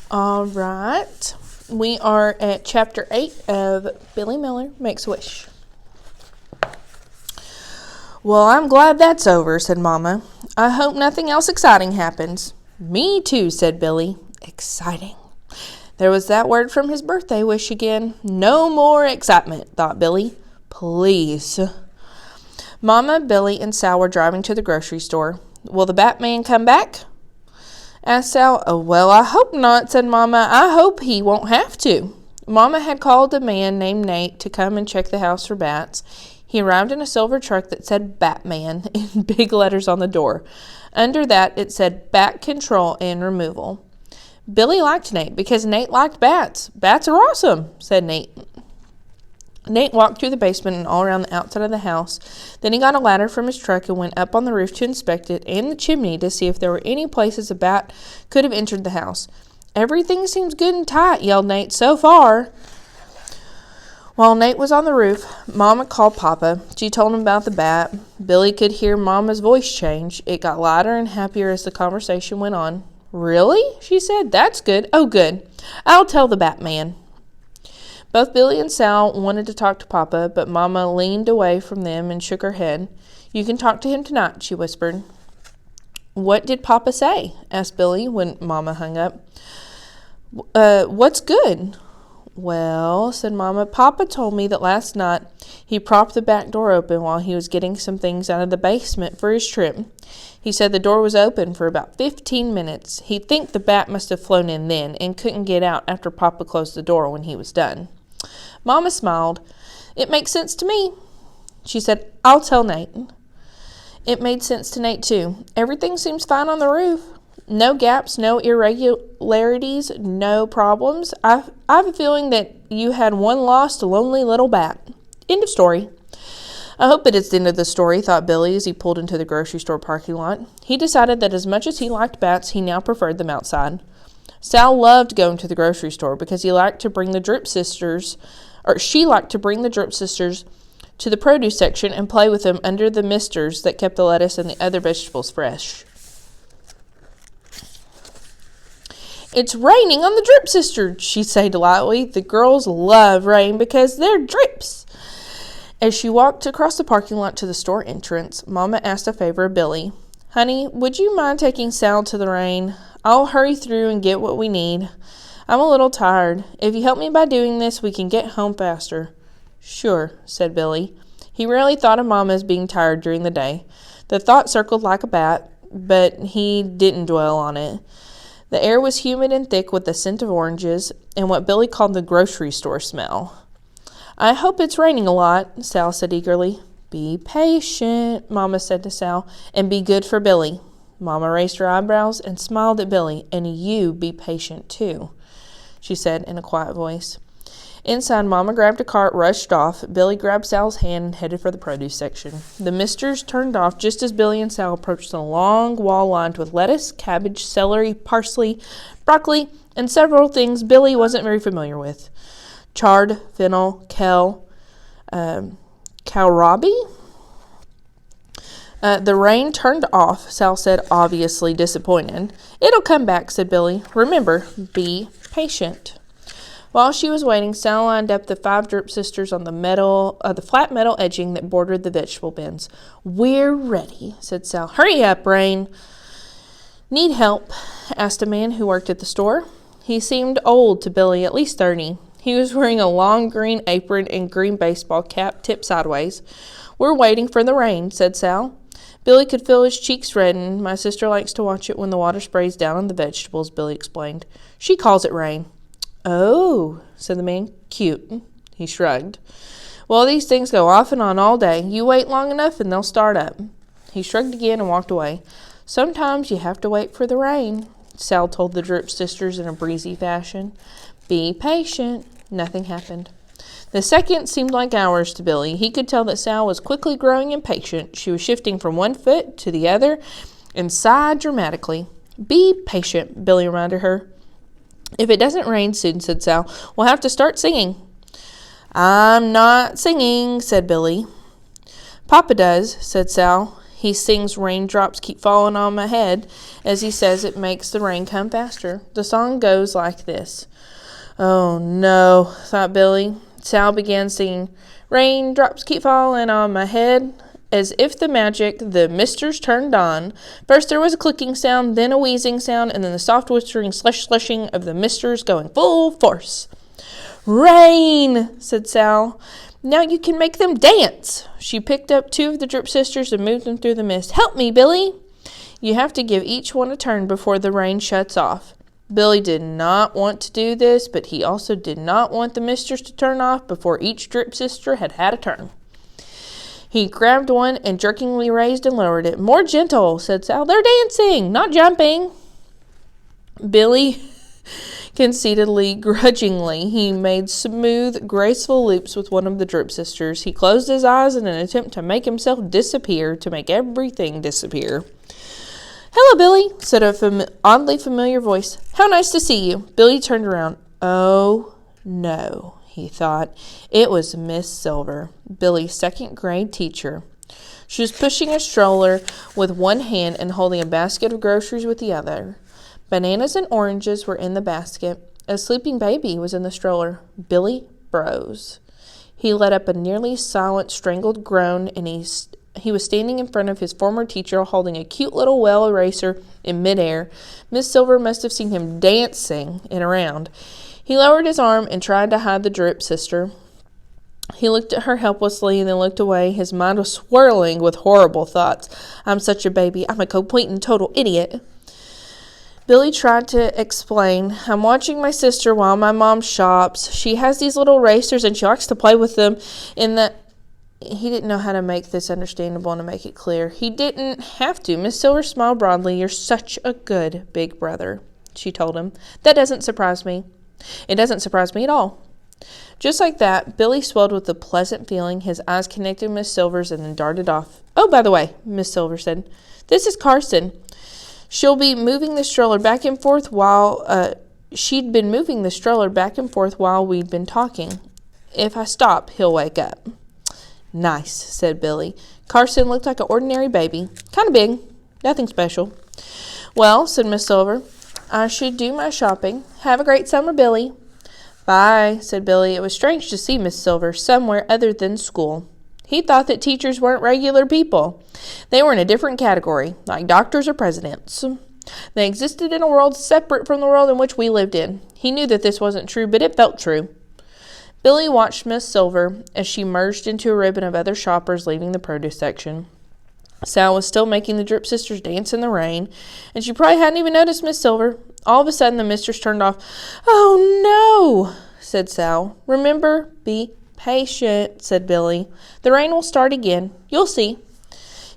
All right. We are at chapter 8 of Billy Miller Makes a Wish. Well, I'm glad that's over, said Mama. I hope nothing else exciting happens. Me too, said Billy. Exciting. There was that word from his birthday wish again. No more excitement, thought Billy. Please. Mama, Billy, and Sal were driving to the grocery store. Will the Batman come back? Asked Sal. Oh, well, I hope not, said Mama. I hope he won't have to. Mama had called a man named Nate to come and check the house for bats. He arrived in a silver truck that said Batman in big letters on the door. Under that, it said Bat Control and Removal. Billy liked Nate because Nate liked bats. Bats are awesome, said Nate. Nate walked through the basement and all around the outside of the house. Then he got a ladder from his truck and went up on the roof to inspect it and the chimney to see if there were any places a bat could have entered the house. Everything seems good and tight, yelled Nate, so far. While Nate was on the roof, Mama called Papa. She told him about the bat. Billy could hear Mama's voice change. It got louder and happier as the conversation went on. Really? She said. That's good. Oh, good. I'll tell the Batman. Both Billy and Sal wanted to talk to Papa, but Mama leaned away from them and shook her head. You can talk to him tonight, she whispered. What did Papa say? Asked Billy when Mama hung up. What's good? Well, said Mama, Papa told me that last night he propped the back door open while he was getting some things out of the basement for his trip. He said the door was open for about 15 minutes. He'd think the bat must have flown in then and couldn't get out after Papa closed the door when he was done. Mama smiled. It makes sense to me. She said, I'll tell Nate. It made sense to Nate, too. Everything seems fine on the roof. No gaps, no irregularities, no problems. I have a feeling that you had one lost, lonely little bat. End of story. I hope it is the end of the story, thought Billy as he pulled into the grocery store parking lot. He decided that as much as he liked bats, he now preferred them outside. Sal loved going to the grocery store because she liked to bring the Drip Sisters to the produce section and play with them under the misters that kept the lettuce and the other vegetables fresh. It's raining on the Drip Sisters, she'd say delightedly. The girls love rain because they're drips. As she walked across the parking lot to the store entrance, Mama asked a favor of Billy. Honey, would you mind taking Sal to the rain? I'll hurry through and get what we need. I'm a little tired. If you help me by doing this, we can get home faster. Sure, said Billy. He rarely thought of Mama as being tired during the day. The thought circled like a bat, but he didn't dwell on it. The air was humid and thick with the scent of oranges and what Billy called the grocery store smell. I hope it's raining a lot, Sal said eagerly. Be patient, Mama said to Sal, and be good for Billy. Mama raised her eyebrows and smiled at Billy. And you be patient, too, she said in a quiet voice. Inside, Mama grabbed a cart, rushed off. Billy grabbed Sal's hand and headed for the produce section. The misters turned off just as Billy and Sal approached a long wall lined with lettuce, cabbage, celery, parsley, broccoli, and several things Billy wasn't very familiar with. Chard, fennel, kale, kohlrabi. The rain turned off, Sal said, obviously disappointed. It'll come back, said Billy. Remember, be patient. While she was waiting, Sal lined up the 5 Drip Sisters on the flat metal edging that bordered the vegetable bins. We're ready, said Sal. Hurry up, Rain. Need help? Asked a man who worked at the store. He seemed old to Billy, at least 30. He was wearing a long green apron and green baseball cap tipped sideways. We're waiting for the rain, said Sal. Billy could feel his cheeks redden. My sister likes to watch it when the water sprays down on the vegetables, Billy explained. She calls it rain. Oh, said the man. Cute. He shrugged. Well, these things go off and on all day. You wait long enough and they'll start up. He shrugged again and walked away. Sometimes you have to wait for the rain, Sal told the Drip Sisters in a breezy fashion. Be patient. Nothing happened. The seconds seemed like hours to Billy. He could tell that Sal was quickly growing impatient. She was shifting from one foot to the other and sighed dramatically. Be patient, Billy reminded her. If it doesn't rain soon, said Sal, we'll have to start singing. I'm not singing, said Billy. Papa does, said Sal. He sings "Raindrops Keep Falling on My Head." As he says, it makes the rain come faster. The song goes like this. Oh no, thought Billy. Sal began singing, "Raindrops keep falling on my head." As if the magic, the misters turned on. First there was a clicking sound, then a wheezing sound, and then the soft whispering slushing of the misters going full force. "Rain," said Sal. "Now you can make them dance." She picked up 2 of the Drip sisters and moved them through the mist. "Help me, Billy." You have to give each one a turn before the rain shuts off. Billy did not want to do this, but he also did not want the misters to turn off before each Drip sister had had a turn. He grabbed one and jerkingly raised and lowered it. "More gentle," said Sal. "They're dancing, not jumping." Billy conceitedly, grudgingly, he made smooth, graceful loops with one of the Drip sisters. He closed his eyes in an attempt to make himself disappear, to make everything disappear. "Hello, Billy," said a oddly familiar voice. "How nice to see you." Billy turned around. Oh, no, he thought. It was Miss Silver, Billy's second-grade teacher. She was pushing a stroller with one hand and holding a basket of groceries with the other. Bananas and oranges were in the basket. A sleeping baby was in the stroller. Billy froze. He let up a nearly silent, strangled groan, and he was standing in front of his former teacher holding a cute little well eraser in midair. Miss Silver must have seen him dancing it around. He lowered his arm and tried to hide the Drip sister. He looked at her helplessly and then looked away. His mind was swirling with horrible thoughts. "I'm such a baby. I'm a complete and total idiot." Billy tried to explain. "I'm watching my sister while my mom shops. She has these little racers and she likes to play with them in the..." He didn't know how to make this understandable and to make it clear. He didn't have to. Miss Silver smiled broadly. "You're such a good big brother," she told him. "That doesn't surprise me. It doesn't surprise me at all." Just like that, Billy swelled with a pleasant feeling. His eyes connected with Miss Silver's and then darted off. "Oh, by the way," Miss Silver said, "this is Carson. She'll be moving the stroller back and forth while, she'd been moving the stroller back and forth while we'd been talking. If I stop, he'll wake up." "Nice," said Billy. Carson looked like an ordinary baby. Kind of big. Nothing special. "Well," said Miss Silver, "I should do my shopping. Have a great summer, Billy." "Bye," said Billy. It was strange to see Miss Silver somewhere other than school. He thought that teachers weren't regular people. They were in a different category, like doctors or presidents. They existed in a world separate from the world in which we lived in. He knew that this wasn't true, but it felt true. Billy watched Miss Silver as she merged into a ribbon of other shoppers leaving the produce section. Sal was still making the Drip sisters dance in the rain, and she probably hadn't even noticed Miss Silver. All of a sudden, the misters turned off. "Oh, no," said Sal. "Remember, be patient," said Billy. "The rain will start again. You'll see."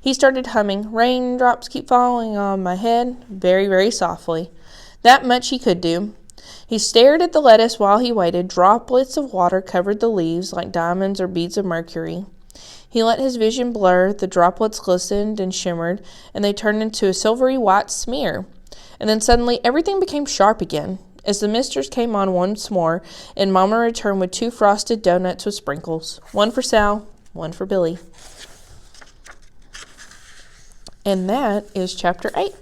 He started humming, "Raindrops keep falling on my head," very, very softly. That much he could do. He stared at the lettuce while he waited. Droplets of water covered the leaves like diamonds or beads of mercury. He let his vision blur. The droplets glistened and shimmered, and they turned into a silvery white smear. And then suddenly everything became sharp again. As the misters came on once more, and Mama returned with 2 frosted donuts with sprinkles. One for Sal, one for Billy. And that is chapter 8.